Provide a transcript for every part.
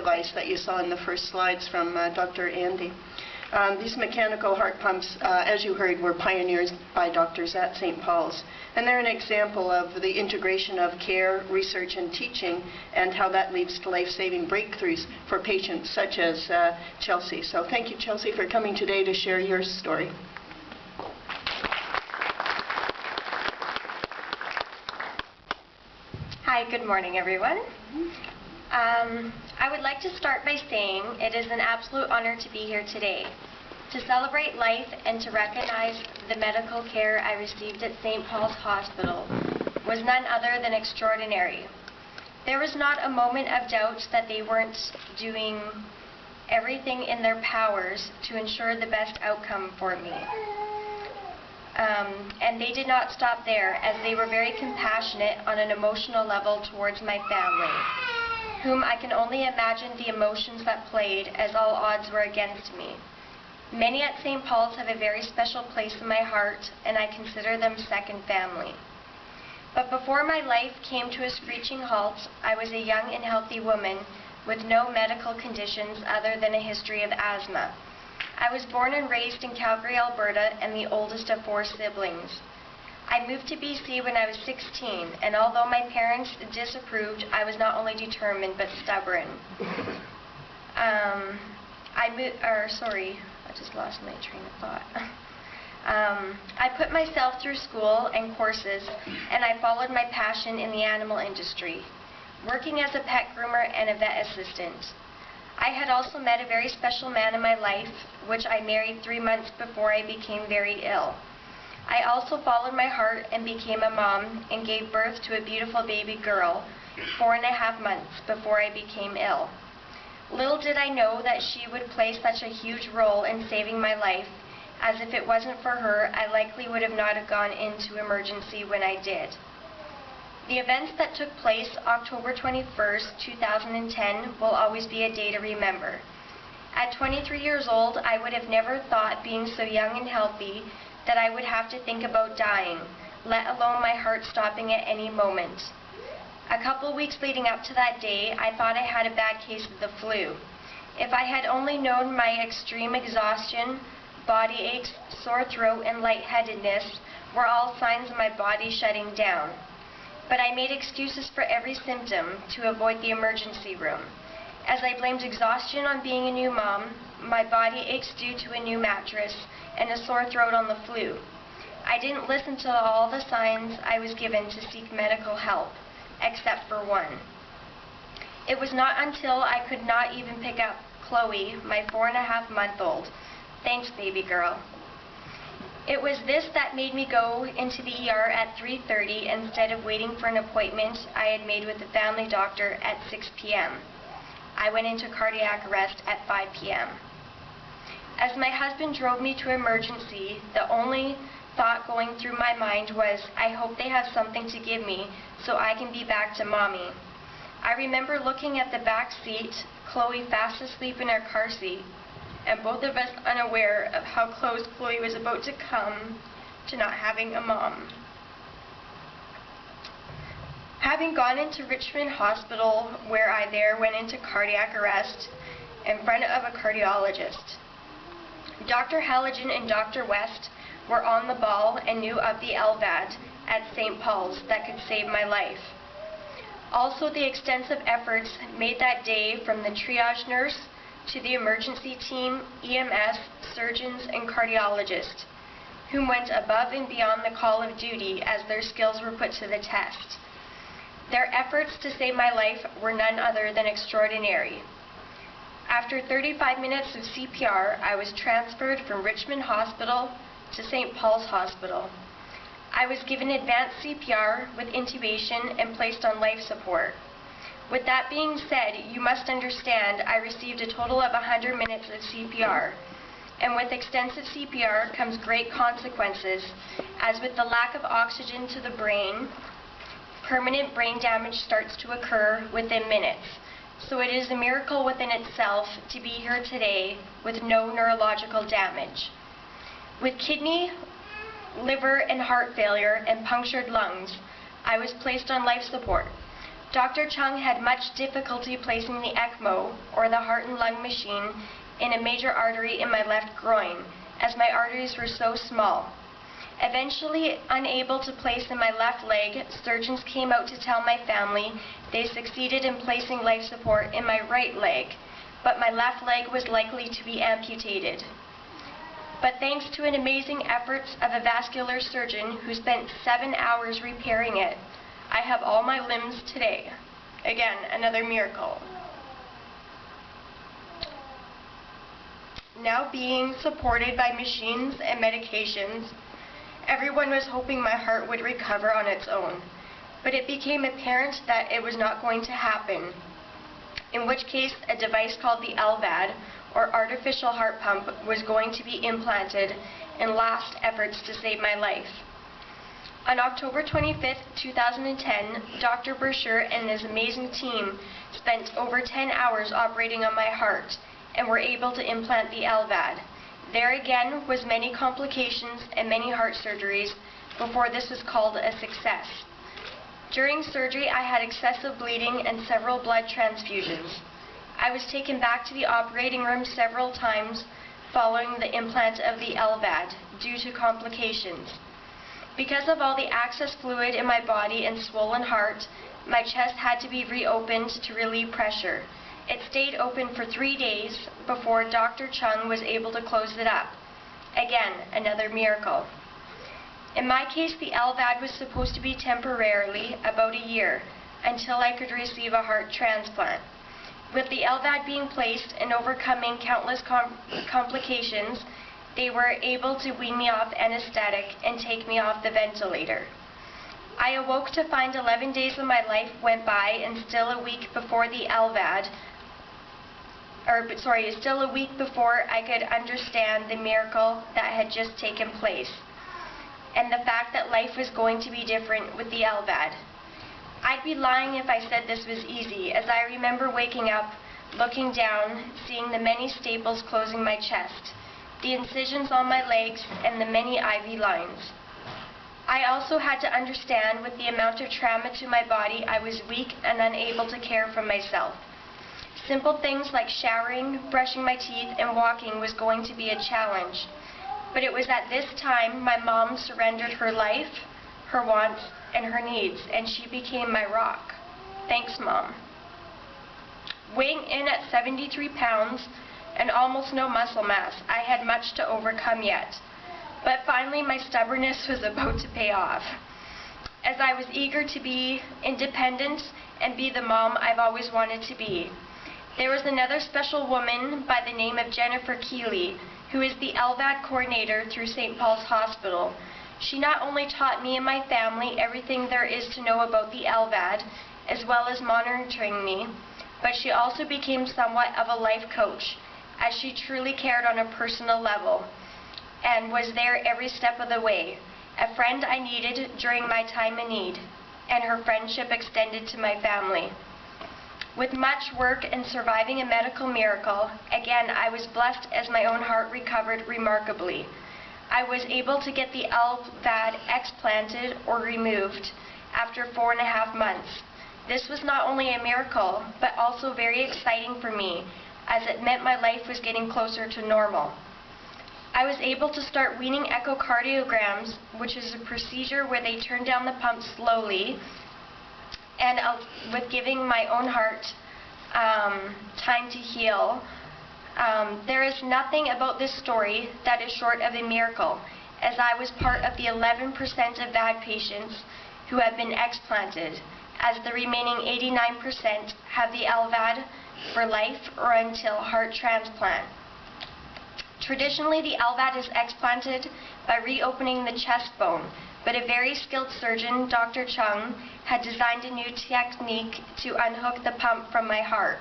device that you saw in the first slides from Dr. Andy. These mechanical heart pumps, as you heard, were pioneered by doctors at St. Paul's. And they're an example of the integration of care, research, and teaching, and how that leads to life-saving breakthroughs for patients such as Chelsie. So thank you, Chelsie, for coming today to share your story. Hi, good morning, everyone. I would like to start by saying it is an absolute honor to be here today, to celebrate life and to recognize the medical care I received at St. Paul's Hospital was none other than extraordinary. There was not a moment of doubt that they weren't doing everything in their powers to ensure the best outcome for me. And they did not stop there, as they were very compassionate on an emotional level towards my family, whom I can only imagine the emotions that played as all odds were against me. Many at St. Paul's have a very special place in my heart, and I consider them second family. But before my life came to a screeching halt, I was a young and healthy woman with no medical conditions other than a history of asthma. I was born and raised in Calgary, Alberta, and the oldest of 4 siblings. I moved to BC when I was 16, and although my parents disapproved, I was not only determined but stubborn. I just lost my train of thought. I put myself through school and courses, and I followed my passion in the animal industry, working as a pet groomer and a vet assistant. I had also met a very special man in my life, which I married 3 months before I became very ill. I also followed my heart and became a mom and gave birth to a beautiful baby girl 4.5 months before I became ill. Little did I know that she would play such a huge role in saving my life, as if it wasn't for her, I likely would have not have gone into emergency when I did. The events that took place October 21st, 2010 will always be a day to remember. At 23 years old, I would have never thought, being so young and healthy, that I would have to think about dying, let alone my heart stopping at any moment. A couple weeks leading up to that day, I thought I had a bad case of the flu. If I had only known my extreme exhaustion, body aches, sore throat, and lightheadedness were all signs of my body shutting down. But I made excuses for every symptom to avoid the emergency room. As I blamed exhaustion on being a new mom, my body aches due to a new mattress, and a sore throat on the flu. I didn't listen to all the signs I was given to seek medical help, except for one. It was not until I could not even pick up Chloe, my 4.5-month-old. Thanks, baby girl. It was this that made me go into the ER at 3:30 instead of waiting for an appointment I had made with the family doctor at 6 p.m. I went into cardiac arrest at 5 p.m. As my husband drove me to emergency, the only thought going through my mind was, I hope they have something to give me so I can be back to mommy. I remember looking at the back seat, Chloe fast asleep in her car seat, and both of us unaware of how close Chloe was about to come to not having a mom. Having gone into Richmond Hospital, where I there went into cardiac arrest in front of a cardiologist. Dr. Halligan and Dr. West were on the ball and knew of the LVAD at St. Paul's that could save my life. Also, the extensive efforts made that day from the triage nurse to the emergency team, EMS, surgeons, and cardiologists, whom went above and beyond the call of duty as their skills were put to the test. Their efforts to save my life were none other than extraordinary. After 35 minutes of CPR, I was transferred from Richmond Hospital to St. Paul's Hospital. I was given advanced CPR with intubation and placed on life support. With that being said, you must understand I received a total of 100 minutes of CPR. And with extensive CPR comes great consequences, as with the lack of oxygen to the brain, permanent brain damage starts to occur within minutes. So it is a miracle within itself to be here today with no neurological damage. With kidney, liver, and heart failure and punctured lungs, I was placed on life support. Dr. Chung had much difficulty placing the ECMO, or the heart and lung machine, in a major artery in my left groin, as my arteries were so small. Eventually, unable to place in my left leg, surgeons came out to tell my family they succeeded in placing life support in my right leg, but my left leg was likely to be amputated. But thanks to an amazing efforts of a vascular surgeon who spent 7 hours repairing it, I have all my limbs today. Again, another miracle. Now being supported by machines and medications, everyone was hoping my heart would recover on its own. But it became apparent that it was not going to happen, in which case a device called the LVAD, or artificial heart pump, was going to be implanted in last efforts to save my life. On October 25, 2010, Dr. Bouchard and his amazing team spent over 10 hours operating on my heart and were able to implant the LVAD. There again was many complications and many heart surgeries before this was called a success. During surgery, I had excessive bleeding and several blood transfusions. I was taken back to the operating room several times following the implant of the LVAD due to complications. Because of all the excess fluid in my body and swollen heart, my chest had to be reopened to relieve pressure. It stayed open for 3 days before Dr. Chung was able to close it up. Again, another miracle. In my case, the LVAD was supposed to be temporarily about a year until I could receive a heart transplant. With the LVAD being placed and overcoming countless complications, they were able to wean me off anesthetic and take me off the ventilator. I awoke to find 11 days of my life went by and still a week before I could understand the miracle that had just taken place, and the fact that life was going to be different with the LVAD. I'd be lying if I said this was easy, as I remember waking up, looking down, seeing the many staples closing my chest, the incisions on my legs, and the many IV lines. I also had to understand with the amount of trauma to my body, I was weak and unable to care for myself. Simple things like showering, brushing my teeth, and walking was going to be a challenge. But it was at this time my mom surrendered her life, her wants, and her needs, and she became my rock. Thanks, Mom. Weighing in at 73 pounds and almost no muscle mass, I had much to overcome yet. But finally, my stubbornness was about to pay off, as I was eager to be independent and be the mom I've always wanted to be. There was another special woman by the name of Jennifer Keeley, who is the LVAD coordinator through St. Paul's Hospital. She not only taught me and my family everything there is to know about the LVAD, as well as monitoring me, but she also became somewhat of a life coach, as she truly cared on a personal level, and was there every step of the way, a friend I needed during my time in need, and her friendship extended to my family. With much work and surviving a medical miracle, again I was blessed as my own heart recovered remarkably. I was able to get the LVAD explanted or removed after 4.5 months. This was not only a miracle, but also very exciting for me, as it meant my life was getting closer to normal. I was able to start weaning echocardiograms, which is a procedure where they turn down the pump slowly, and with giving my own heart time to heal. There is nothing about this story that is short of a miracle, as I was part of the 11% of VAD patients who have been explanted, as the remaining 89% have the LVAD for life or until heart transplant. Traditionally, the LVAD is explanted by reopening the chest bone, but a very skilled surgeon, Dr. Chung, had designed a new technique to unhook the pump from my heart.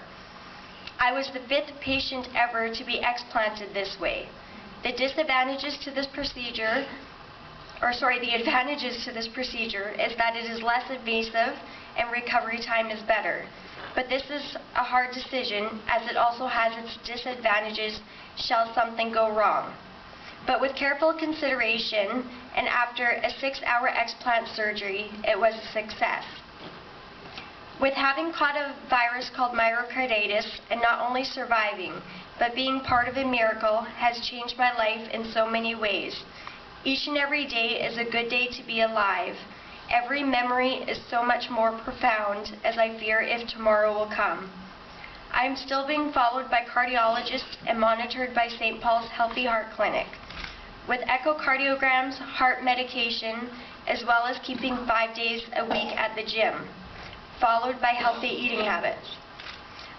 I was the 5th patient ever to be explanted this way. The advantages to this procedure is that it is less invasive and recovery time is better. But this is a hard decision, as it also has its disadvantages shall something go wrong. But with careful consideration, and after a 6-hour explant surgery, it was a success. With having caught a virus called myocarditis and not only surviving, but being part of a miracle has changed my life in so many ways. Each and every day is a good day to be alive. Every memory is so much more profound as I fear if tomorrow will come. I am still being followed by cardiologists and monitored by St. Paul's Healthy Heart Clinic, with echocardiograms, heart medication, as well as keeping 5 days a week at the gym, followed by healthy eating habits.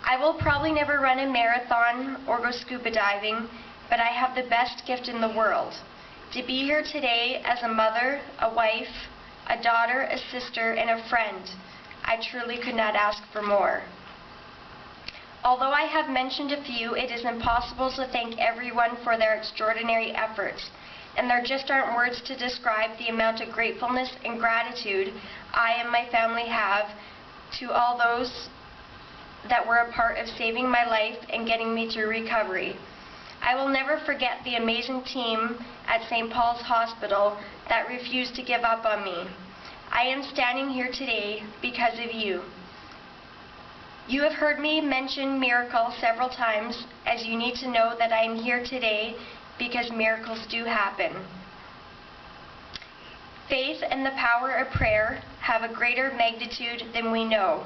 I will probably never run a marathon or go scuba diving, but I have the best gift in the world. To be here today as a mother, a wife, a daughter, a sister, and a friend, I truly could not ask for more. Although I have mentioned a few, it is impossible to thank everyone for their extraordinary efforts, and there just aren't words to describe the amount of gratefulness and gratitude I and my family have to all those that were a part of saving my life and getting me through recovery. I will never forget the amazing team at St. Paul's Hospital that refused to give up on me. I am standing here today because of you. You have heard me mention miracle several times, as you need to know that I am here today because miracles do happen. Faith and the power of prayer have a greater magnitude than we know,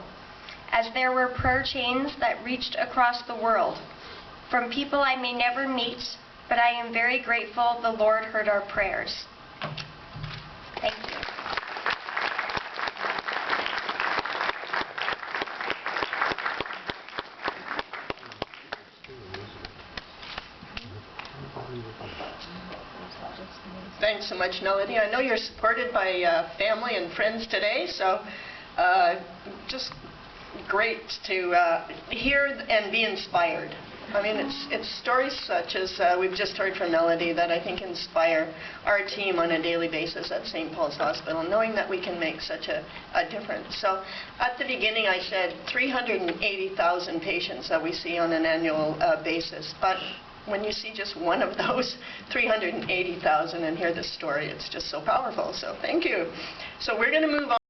as there were prayer chains that reached across the world, from people I may never meet, but I am very grateful the Lord heard our prayers. Thank you. Thanks so much, Melody. I know you're supported by family and friends today, so just great to hear and be inspired. I mean, it's stories such as we've just heard from Melody that I think inspire our team on a daily basis at St. Paul's Hospital, knowing that we can make such a difference. So at the beginning I said 380,000 patients that we see on an annual basis, but when you see just one of those 380,000 and hear this story, it's just so powerful. So thank you. So we're going to move on.